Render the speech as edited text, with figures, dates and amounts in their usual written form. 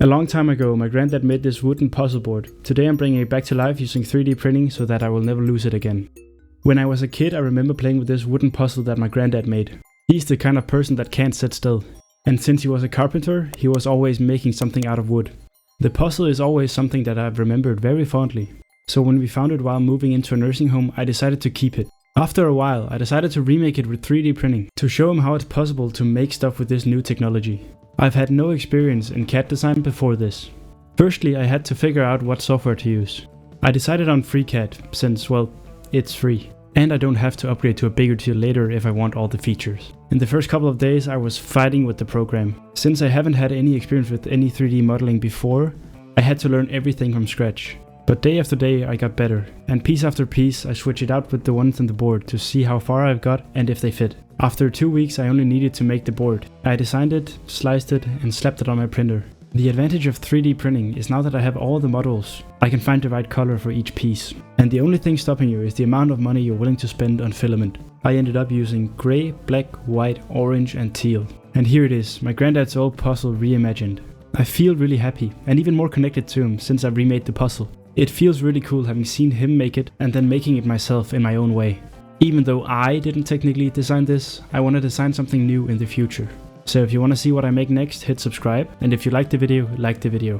A long time ago, my granddad made this wooden puzzle board. Today I'm bringing it back to life using 3D printing so that I will never lose it again. When I was a kid, I remember playing with this wooden puzzle that my granddad made. He's the kind of person that can't sit still. And since he was a carpenter, he was always making something out of wood. The puzzle is always something that I've remembered very fondly. So when we found it while moving into a nursing home, I decided to keep it. After a while, I decided to remake it with 3D printing to show him how it's possible to make stuff with this new technology. I've had no experience in CAD design before this. Firstly, I had to figure out what software to use. I decided on FreeCAD since, well, it's free. And I don't have to upgrade to a bigger tier later if I want all the features. In the first couple of days I was fighting with the program. Since I haven't had any experience with any 3D modeling before, I had to learn everything from scratch. But day after day I got better, and piece after piece I switch it out with the ones on the board to see how far I've got and if they fit. After 2 weeks I only needed to make the board. I designed it, sliced it and slapped it on my printer. The advantage of 3D printing is now that I have all the models, I can find the right color for each piece. And the only thing stopping you is the amount of money you're willing to spend on filament. I ended up using grey, black, white, orange and teal. And here it is, my granddad's old puzzle reimagined. I feel really happy and even more connected to him since I remade the puzzle. It feels really cool having seen him make it and then making it myself in my own way. Even though I didn't technically design this, I want to design something new in the future. So if you want to see what I make next, hit subscribe, and if you like the video, like the video.